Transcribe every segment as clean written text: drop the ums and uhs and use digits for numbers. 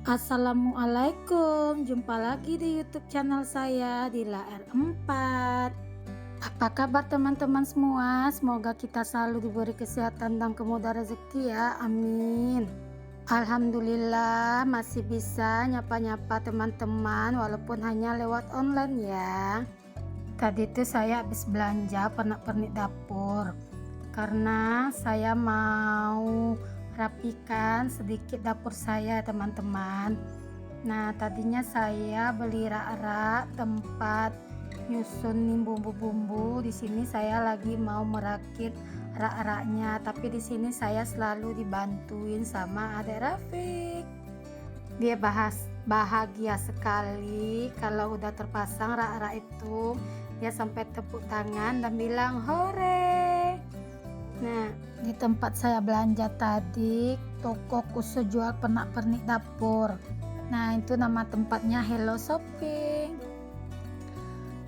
Assalamualaikum, jumpa lagi di YouTube channel saya Dila R4. Apa kabar teman-teman semua? Semoga kita selalu diberi kesehatan dan kemudahan rezeki ya, amin. Alhamdulillah masih bisa nyapa-nyapa teman-teman walaupun hanya lewat online ya. Tadi itu saya habis belanja pernak-pernik dapur karena saya mau rapikan sedikit dapur saya teman-teman. Nah, tadinya saya beli rak-rak tempat nyusun bumbu-bumbu. Di sini saya lagi mau merakit rak-raknya, tapi di sini saya selalu dibantuin sama Adek Rafiq. Dia bahagia sekali kalau udah terpasang rak-rak itu. Dia sampai tepuk tangan dan bilang hore. Nah, di tempat saya belanja tadi, toko khusus jual pernak-pernik dapur. Nah, itu nama tempatnya Hello Shopping.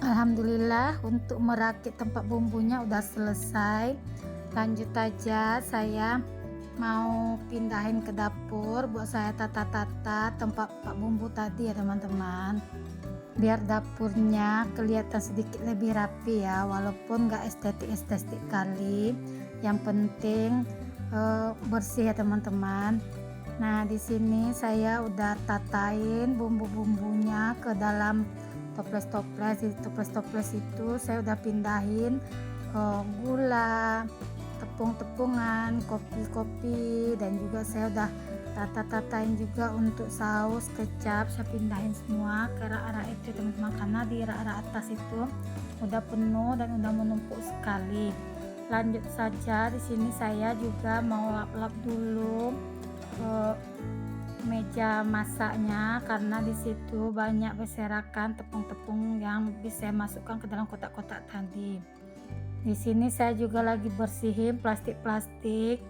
Alhamdulillah untuk merakit tempat bumbunya udah selesai. Lanjut aja, saya mau pindahin ke dapur buat saya tata-tata tempat bumbu tadi ya teman-teman, biar dapurnya kelihatan sedikit lebih rapi ya, walaupun nggak estetik kali, yang penting bersih ya teman-teman. Nah, di sini saya udah tatain bumbu-bumbunya ke dalam toples-toples. Di toples-toples itu saya udah pindahin gula, tepung-tepungan, kopi-kopi, dan juga saya udah tata-tatain juga untuk saus, kecap. Saya pindahin semua ke rak-rak itu teman-teman, karena di rak-rak atas itu udah penuh dan udah menumpuk sekali. Lanjut saja, di sini saya juga mau lap-lap dulu meja masaknya, karena di situ banyak berserakan tepung-tepung yang bisa saya masukkan ke dalam kotak-kotak tadi. Di sini saya juga lagi bersihin plastik-plastik,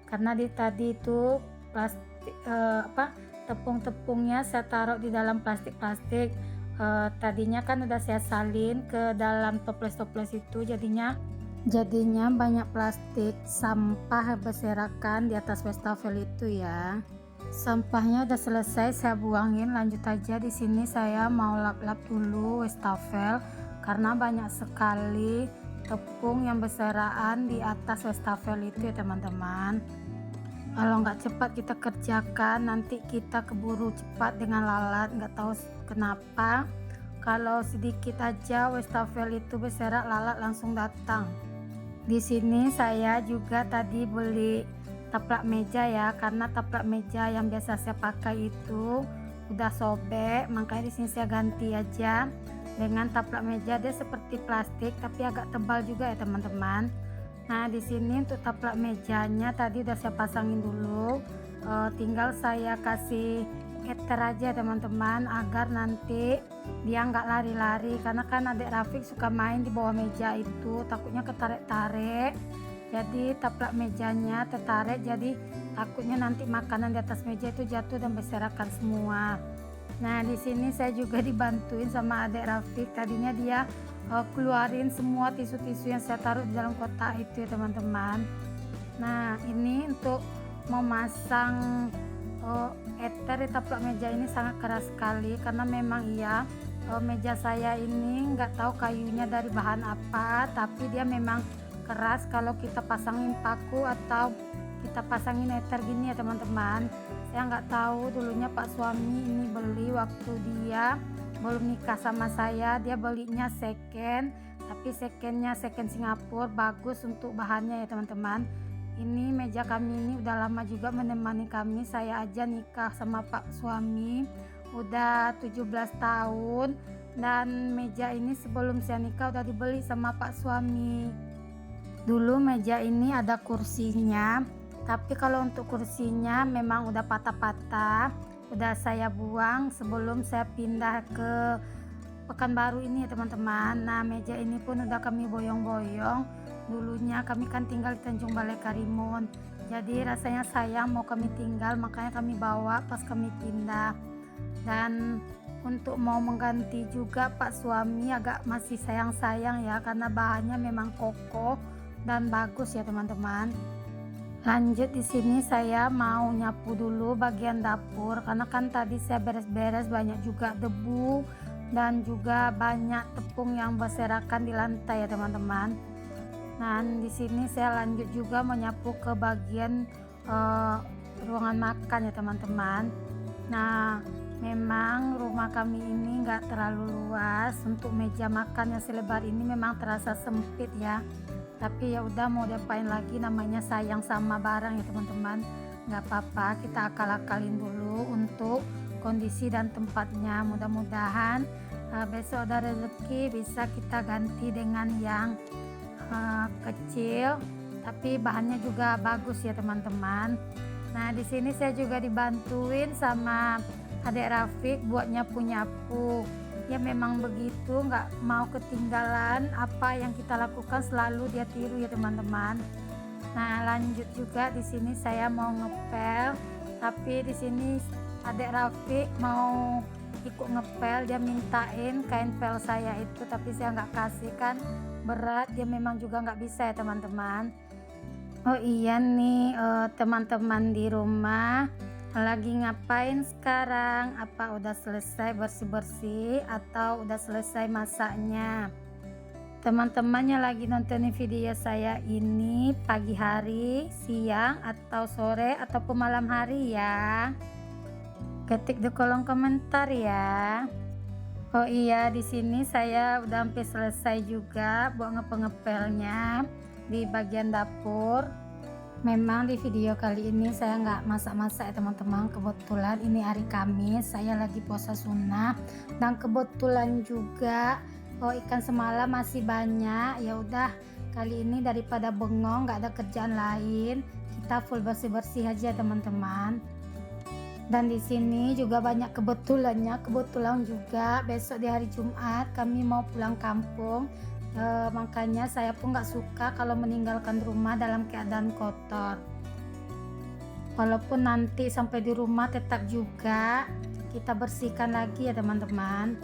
karena tadi itu plastik tepung-tepungnya saya taruh di dalam plastik-plastik. Tadinya kan udah saya salin ke dalam toples-toples itu, jadinya banyak plastik sampah berserakan di atas wastafel itu ya. Sampahnya udah selesai saya buangin. Lanjut aja, di sini saya mau lap-lap dulu wastafel karena banyak sekali tepung yang berserakan di atas wastafel itu ya teman-teman. Kalau nggak cepat kita kerjakan, nanti kita keburu cepat dengan lalat. Nggak tahu kenapa, kalau sedikit aja wastafel itu berserak, lalat langsung datang. Di sini saya juga tadi beli taplak meja ya, karena taplak meja yang biasa saya pakai itu udah sobek, makanya di sini saya ganti aja dengan taplak meja. Dia seperti plastik tapi agak tebal juga ya teman-teman. Nah, di sini untuk taplak mejanya tadi udah saya pasangin dulu, tinggal saya kasih eter aja teman-teman, agar nanti dia nggak lari-lari, karena kan Adek Rafiq suka main di bawah meja itu, takutnya ketarik-tarik. Jadi taplak mejanya tertarik, jadi takutnya nanti makanan di atas meja itu jatuh dan berserakan semua. Nah, di sini saya juga dibantuin sama Adek Rafiq. Tadinya dia keluarin semua tisu-tisu yang saya taruh di dalam kotak itu ya teman-teman. Nah, ini untuk memasang eter di taplak meja ini sangat keras sekali, karena memang iya, meja saya ini nggak tahu kayunya dari bahan apa, tapi dia memang keras kalau kita pasangin paku atau kita pasangin eter gini ya teman-teman. Saya nggak tahu, dulunya Pak suami ini beli waktu dia belum nikah sama saya, dia belinya second, tapi secondnya second Singapura, bagus untuk bahannya ya teman-teman. Ini meja kami ini udah lama juga menemani kami. Saya aja nikah sama Pak suami udah 17 tahun, dan meja ini sebelum saya nikah udah dibeli sama Pak suami. Dulu meja ini ada kursinya, tapi kalau untuk kursinya memang udah patah-patah, udah saya buang sebelum saya pindah ke Pekanbaru ini ya teman-teman. Nah, meja ini pun udah kami boyong-boyong. Dulunya kami kan tinggal di Tanjung Balai Karimun, jadi rasanya sayang mau kami tinggal, makanya kami bawa pas kami pindah. Dan untuk mau mengganti juga, Pak suami agak masih sayang-sayang ya, karena bahannya memang kokoh dan bagus ya teman-teman. Lanjut di sini saya mau nyapu dulu bagian dapur karena kan tadi saya beres-beres banyak juga debu dan juga banyak tepung yang berserakan di lantai ya teman-teman. Nah, di sini saya lanjut juga menyapu ke bagian eh, ruangan makan ya teman-teman. Nah, memang rumah kami ini nggak terlalu luas, untuk meja makan yang selebar ini memang terasa sempit ya. Tapi ya udah, mau diapain lagi, namanya sayang sama barang ya teman-teman. Nggak apa-apa, kita akal-akalin dulu untuk kondisi dan tempatnya. Mudah-mudahan besok ada rezeki bisa kita ganti dengan yang kecil tapi bahannya juga bagus ya teman-teman. Nah, di sini saya juga dibantuin sama adik Rafiq buat nyapu-nyapu. Ya memang begitu, nggak mau ketinggalan apa yang kita lakukan, selalu dia tiru ya teman-teman. Nah, lanjut juga di sini saya mau ngepel, tapi di sini adik Rafiq mau ikut ngepel, dia mintain kain pel saya itu, tapi saya nggak kasih kan berat, dia memang juga nggak bisa ya teman-teman. Oh iya nih, teman-teman di rumah lagi ngapain sekarang? Apa udah selesai bersih-bersih atau udah selesai masaknya? Teman-temannya lagi nontonin video saya ini pagi hari, siang, atau sore, ataupun malam hari ya? Ketik di kolom komentar ya. Oh iya, di sini saya udah hampir selesai juga buat ngepel-ngepelnya di bagian dapur. Memang di video kali ini saya nggak masak-masak ya teman-teman. Kebetulan ini hari Kamis, saya lagi puasa sunnah, dan kebetulan juga ikan semalam masih banyak. Ya udah, kali ini daripada bengong nggak ada kerjaan lain, kita full bersih-bersih aja teman-teman. Dan di sini juga banyak kebetulan juga besok di hari Jumat kami mau pulang kampung. Makanya saya pun nggak suka kalau meninggalkan rumah dalam keadaan kotor. Walaupun nanti sampai di rumah tetap juga kita bersihkan lagi ya teman-teman.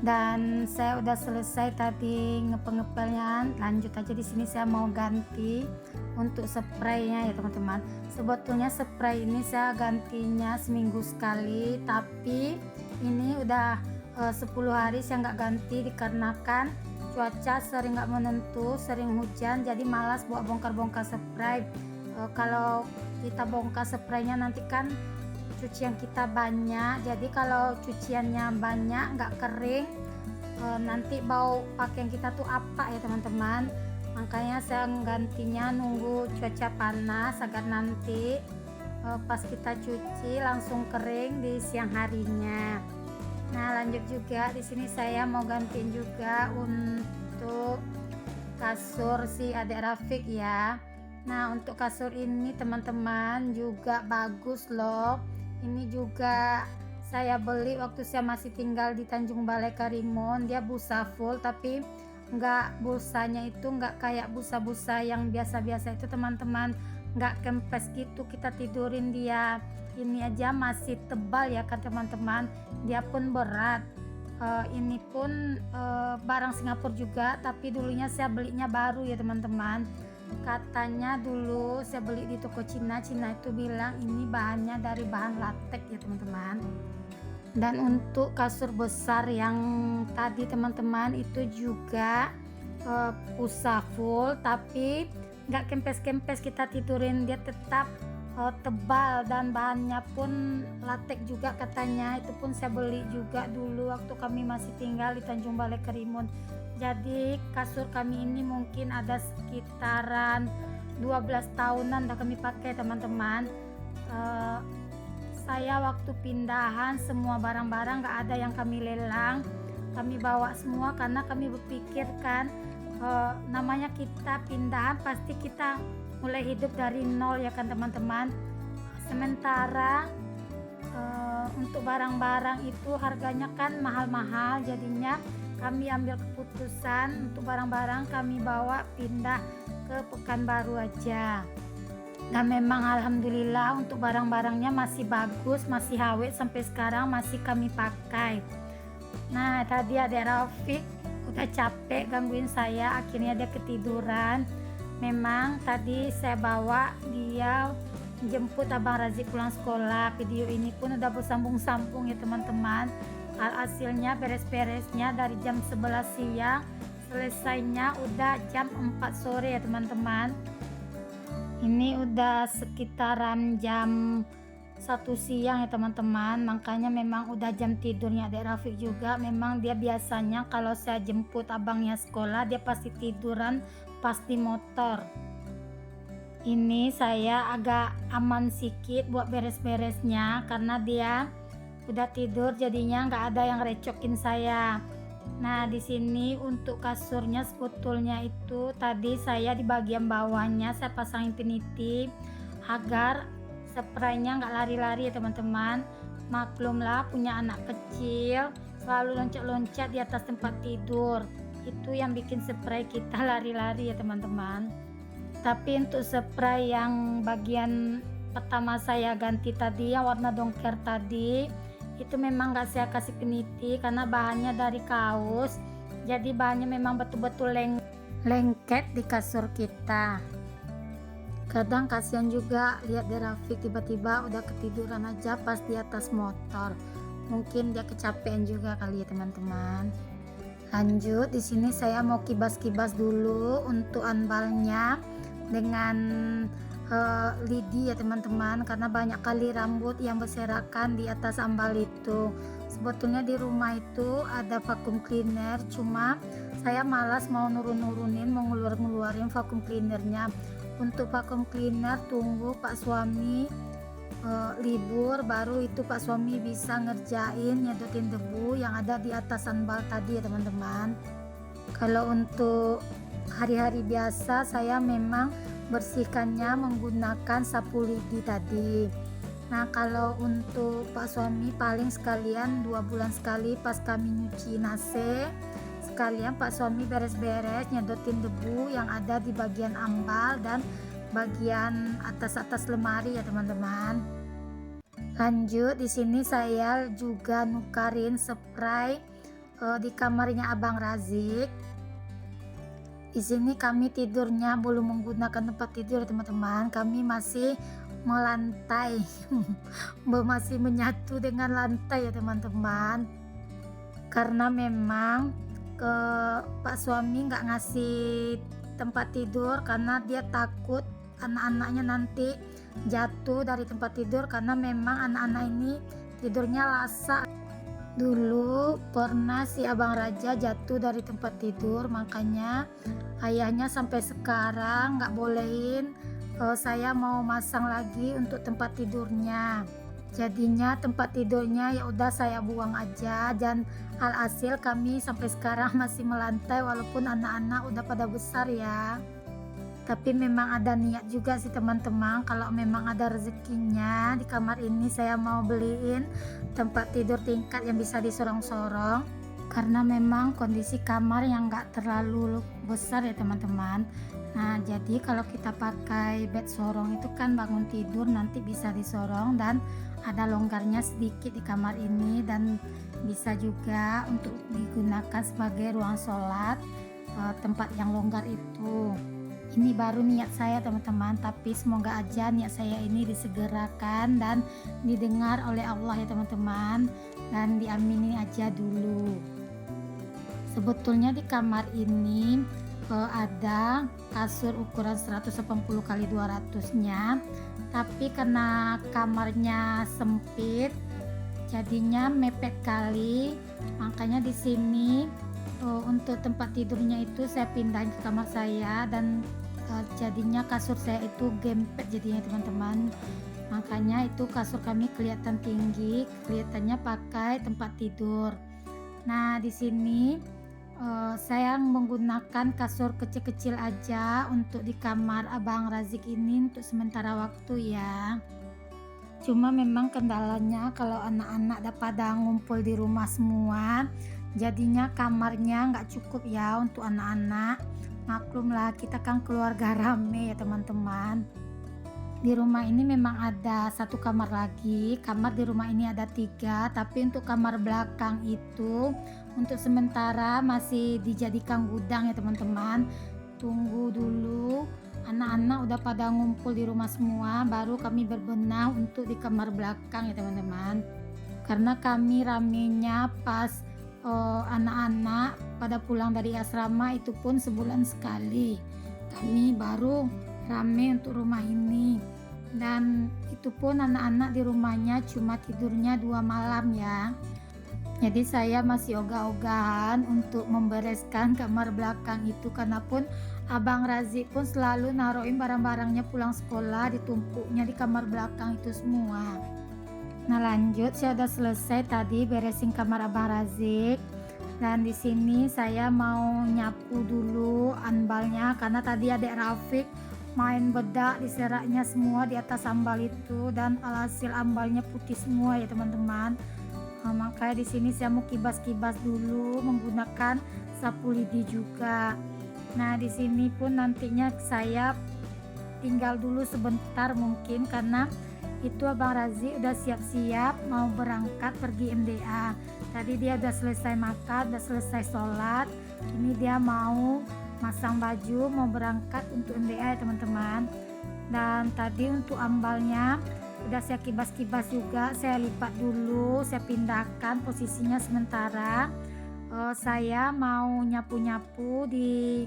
Dan saya udah selesai tadi ngepel-ngepelnya. Lanjut aja, di sini saya mau ganti untuk spraynya ya teman-teman. Sebetulnya spray ini saya gantinya seminggu sekali, tapi ini udah 10 hari saya nggak ganti dikarenakan cuaca sering nggak menentu, sering hujan, jadi malas buat bongkar-bongkar spray. Kalau kita bongkar spraynya nanti kan cucian kita banyak, jadi kalau cuciannya banyak nggak kering, nanti bau pakaian kita tuh apa ya teman-teman. Makanya saya gantinya nunggu cuaca panas agar nanti pas kita cuci langsung kering di siang harinya. Nah, lanjut juga di sini saya mau gantiin juga untuk kasur si adik Rafiq ya. Nah, untuk kasur ini teman-teman juga bagus loh. Ini juga saya beli waktu saya masih tinggal di Tanjung Balai Karimun. Dia busa full, tapi busanya itu nggak kayak busa-busa yang biasa-biasa itu teman-teman, nggak kempes gitu kita tidurin dia. Ini aja masih tebal ya kan teman-teman, dia pun berat. Ini pun barang Singapura juga, tapi dulunya saya belinya baru ya teman-teman. Katanya dulu saya beli di toko Cina itu bilang ini bahannya dari bahan latex ya teman-teman. Dan untuk kasur besar yang tadi teman-teman itu juga pusat full, tapi nggak kempes-kempes kita tidurin, dia tetap tebal dan bahannya pun latex juga katanya. Itu pun saya beli juga dulu waktu kami masih tinggal di Tanjung Balai Karimun. Jadi kasur kami ini mungkin ada sekitaran 12 tahunan dah kami pakai teman-teman. Saya waktu pindahan semua barang-barang nggak ada yang kami lelang, kami bawa semua karena kami berpikirkan namanya kita pindahan pasti kita mulai hidup dari nol ya kan teman-teman. Sementara untuk barang-barang itu harganya kan mahal-mahal, jadinya kami ambil keputusan untuk barang-barang kami bawa pindah ke Pekanbaru aja. Dan memang alhamdulillah untuk barang-barangnya masih bagus, masih awet, sampai sekarang masih kami pakai. Nah, tadi ada Rafiq udah capek gangguin saya, akhirnya dia ketiduran. Memang tadi saya bawa dia jemput Abang Razik pulang sekolah. Video ini pun udah bersambung-sambung ya teman-teman. Hasilnya beres-beresnya dari jam 11 siang, selesainya udah jam 4 sore ya teman-teman. Ini udah sekitaran jam 1 siang ya teman-teman, makanya memang udah jam tidurnya Adek Rafiq juga. Memang dia biasanya kalau saya jemput abangnya sekolah, dia pasti tiduran pas di motor. Ini saya agak aman sedikit buat beres-beresnya karena dia udah tidur, jadinya nggak ada yang recokin saya. Nah, di sini untuk kasurnya sebetulnya itu tadi saya di bagian bawahnya saya pasangin peniti agar spraynya nggak lari-lari ya teman-teman. Maklumlah punya anak kecil selalu loncat-loncat di atas tempat tidur, itu yang bikin spray kita lari-lari ya teman-teman. Tapi untuk spray yang bagian pertama saya ganti tadi yang warna dongker tadi, itu memang gak saya kasih peniti karena bahannya dari kaos, jadi bahannya memang betul-betul lengket di kasur kita. Kadang kasihan juga lihat Rafiq tiba-tiba udah ketiduran aja pas di atas motor. Mungkin dia kecapean juga kali ya teman-teman. Lanjut, di sini saya mau kibas-kibas dulu untuk anbalnya dengan lidi ya teman-teman, karena banyak kali rambut yang berserakan di atas ambal itu. Sebetulnya di rumah itu ada vacuum cleaner, cuma saya malas mau nurunin mau ngeluarin vacuum cleanernya. Untuk vacuum cleaner tunggu Pak suami libur, baru itu Pak suami bisa ngerjain nyedotin debu yang ada di atas ambal tadi ya teman-teman. Kalau untuk hari-hari biasa saya memang bersihkannya menggunakan sapu lidi tadi. Nah, kalau untuk Pak suami paling sekalian 2 bulan sekali pas kami nyuci nasi, sekalian Pak suami beres-beres nyedotin debu yang ada di bagian ambal dan bagian atas lemari ya teman-teman. Lanjut, di sini saya juga nukarin spray di kamarnya Abang Razik. Di sini kami tidurnya belum menggunakan tempat tidur teman-teman, kami masih melantai masih menyatu dengan lantai ya teman-teman, karena memang Pak suami nggak ngasih tempat tidur karena dia takut anak-anaknya nanti jatuh dari tempat tidur, karena memang anak-anak ini tidurnya lasak. Dulu pernah si Abang Raja jatuh dari tempat tidur, makanya ayahnya sampai sekarang nggak bolehin saya mau masang lagi untuk tempat tidurnya. Jadinya tempat tidurnya ya udah saya buang aja, dan alhasil kami sampai sekarang masih melantai walaupun anak-anak udah pada besar ya. Tapi memang ada niat juga sih teman-teman, kalau memang ada rezekinya di kamar ini saya mau beliin tempat tidur tingkat yang bisa disorong-sorong, karena memang kondisi kamar yang gak terlalu besar ya teman-teman. Nah, jadi kalau kita pakai bed sorong itu kan bangun tidur nanti bisa disorong dan ada longgarnya sedikit di kamar ini, dan bisa juga untuk digunakan sebagai ruang sholat, tempat yang longgar itu. Ini baru niat saya teman-teman, tapi semoga aja niat saya ini disegerakan dan didengar oleh Allah ya teman-teman, dan diamini aja dulu. Sebetulnya di kamar ini ada kasur ukuran 180 x 200 nya, tapi karena kamarnya sempit jadinya mepet kali, makanya di sini untuk tempat tidurnya itu saya pindahin ke kamar saya, dan jadinya kasur saya itu gempet jadinya teman-teman. Makanya itu kasur kami kelihatan tinggi, kelihatannya pakai tempat tidur. Nah, di sini saya menggunakan kasur kecil-kecil aja untuk di kamar Abang Razik ini untuk sementara waktu ya. Cuma memang kendalanya kalau anak-anak udah pada ngumpul di rumah semua, jadinya kamarnya nggak cukup ya untuk anak-anak. Maklumlah kita kan keluarga rame ya teman-teman. Di rumah ini memang ada satu kamar lagi, kamar di rumah ini ada 3, tapi untuk kamar belakang itu untuk sementara masih dijadikan gudang ya teman-teman. Tunggu dulu anak-anak udah pada ngumpul di rumah semua, baru kami berbenah untuk di kamar belakang ya teman-teman. Karena kami ramenya pas anak-anak pada pulang dari asrama itu pun sebulan sekali. Kami baru rame untuk rumah ini. Dan itu pun anak-anak di rumahnya cuma tidurnya 2 malam ya. Jadi saya masih ogah-ogahan untuk membereskan kamar belakang itu, karena pun Abang Razik pun selalu naruhin barang-barangnya pulang sekolah, ditumpuknya di kamar belakang itu semua. Nah lanjut, saya udah selesai tadi beresin kamar Abang Razik, dan di sini saya mau nyapu dulu ambalnya, karena tadi adek Rafiq main bedak diseraknya semua di atas ambal itu, dan alhasil ambalnya putih semua ya teman-teman. Nah, makanya di sini saya mau kibas-kibas dulu menggunakan sapu lidi juga. Nah di sini pun nantinya saya tinggal dulu sebentar mungkin, karena itu Abang Razi udah siap-siap mau berangkat pergi MDA. Tadi dia udah selesai makan, udah selesai sholat, ini dia mau masang baju mau berangkat untuk MDA ya teman-teman. Dan tadi untuk ambalnya udah saya kibas-kibas juga, saya lipat dulu, saya pindahkan posisinya sementara. Saya mau nyapu-nyapu di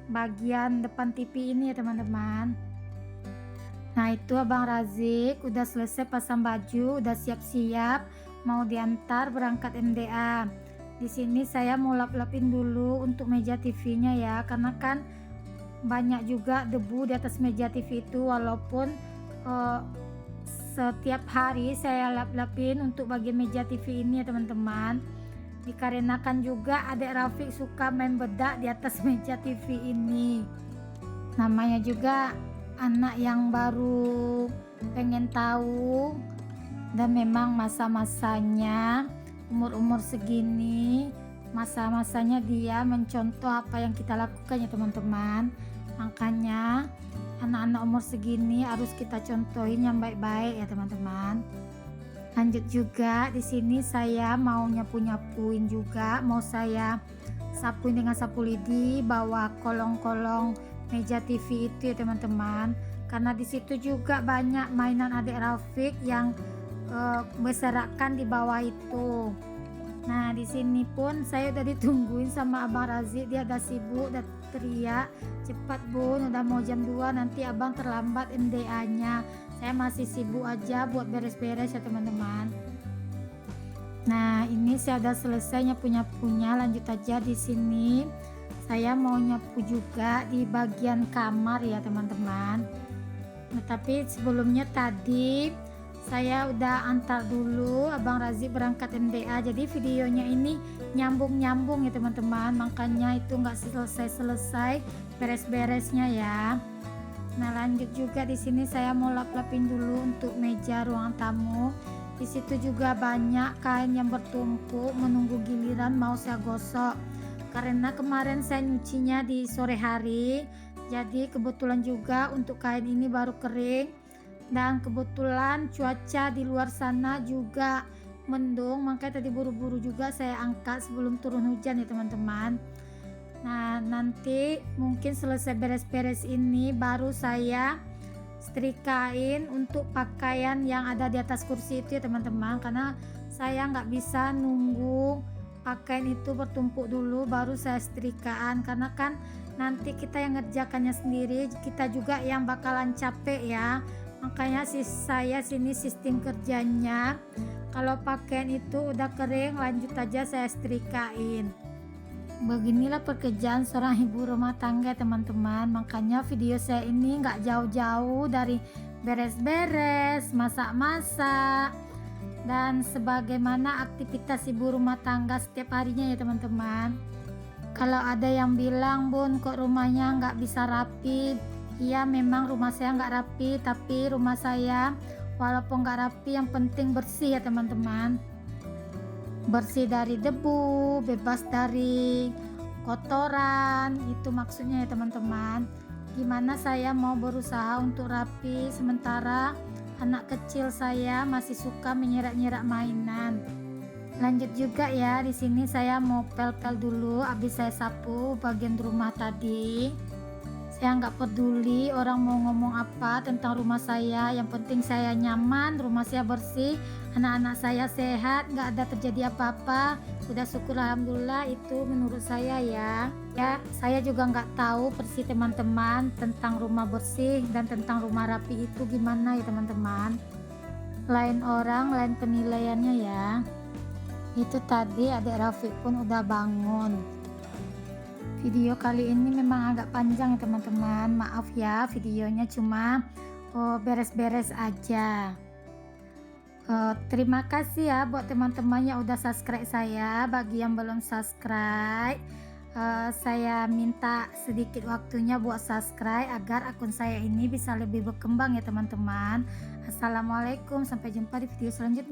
bagian depan TV ini ya teman-teman. Nah itu Abang Razik udah selesai pasang baju, udah siap-siap mau diantar berangkat MDA. Di sini saya mau lap-lapin dulu untuk meja TV-nya ya, karena kan banyak juga debu di atas meja TV itu, walaupun setiap hari saya lap-lapin untuk bagian meja TV ini ya teman-teman. Dikarenakan juga adek Rafiq suka main bedak di atas meja TV ini. Namanya juga anak yang baru pengen tahu, dan memang masa-masanya umur-umur segini, masa-masanya dia mencontoh apa yang kita lakukan ya teman-teman. Makanya anak-anak umur segini harus kita contohin yang baik-baik ya teman-teman. Lanjut juga di sini saya mau nyapu-nyapuin juga, mau saya sapuin dengan sapu lidi bawah kolong-kolong meja TV itu ya teman-teman. Karena di situ juga banyak mainan adik Rafiq yang berserakan di bawah itu. Nah di sini pun saya udah ditungguin sama Abang Razik, dia udah sibuk, udah teriak, cepat bun, udah mau jam 2 nanti abang terlambat MDA nya. Saya masih sibuk aja buat beres-beres ya teman-teman. Nah ini saya udah selesai nyapu-nyapunya, lanjut aja di sini saya mau nyapu juga di bagian kamar ya teman-teman. Nah tapi sebelumnya tadi saya udah antar dulu Abang Razik berangkat MDA, jadi videonya ini nyambung-nyambung ya teman-teman, makanya itu nggak selesai-selesai beres-beresnya ya. Nah lanjut juga di sini saya mau lap-lapin dulu untuk meja ruang tamu. Di situ juga banyak kain yang bertumpuk menunggu giliran mau saya gosok, karena kemarin saya nyucinya di sore hari, jadi kebetulan juga untuk kain ini baru kering. Dan kebetulan cuaca di luar sana juga mendung, makanya tadi buru-buru juga saya angkat sebelum turun hujan ya teman-teman. Nah nanti mungkin selesai beres-beres ini baru saya setrikain untuk pakaian yang ada di atas kursi itu ya teman-teman, karena saya nggak bisa nunggu pakaian itu bertumpuk dulu baru saya setrikaan, karena kan nanti kita yang ngerjakannya sendiri, kita juga yang bakalan capek ya. Makanya saya sini sistem kerjanya, kalau pakaian itu udah kering lanjut aja saya setrikain. Beginilah pekerjaan seorang ibu rumah tangga teman-teman. Makanya video saya ini nggak jauh-jauh dari beres-beres, masak-masak, dan sebagaimana aktivitas ibu rumah tangga setiap harinya ya teman-teman. Kalau ada yang bilang bun kok rumahnya nggak bisa rapi, iya memang rumah saya nggak rapi, tapi rumah saya walaupun nggak rapi yang penting bersih ya teman-teman. Bersih dari debu, bebas dari kotoran, itu maksudnya ya teman-teman. Gimana saya mau berusaha untuk rapi sementara anak kecil saya masih suka menyirak-nyirak mainan. Lanjut juga ya, di sini saya mau pel-pel dulu habis saya sapu bagian rumah tadi. Saya nggak peduli orang mau ngomong apa tentang rumah saya, yang penting saya nyaman, rumah saya bersih, anak-anak saya sehat, nggak ada terjadi apa-apa. Udah syukur alhamdulillah, itu menurut saya ya. Ya, saya juga nggak tahu persis teman-teman tentang rumah bersih dan tentang rumah rapi itu gimana ya teman-teman. Lain orang, lain penilaiannya ya. Itu tadi adik Rafiq pun udah bangun. Video kali ini memang agak panjang ya teman-teman, maaf ya, videonya cuma beres-beres aja. Terima kasih ya buat teman-teman yang udah subscribe saya. Bagi yang belum subscribe, saya minta sedikit waktunya buat subscribe agar akun saya ini bisa lebih berkembang ya teman-teman. Assalamualaikum, sampai jumpa di video selanjutnya.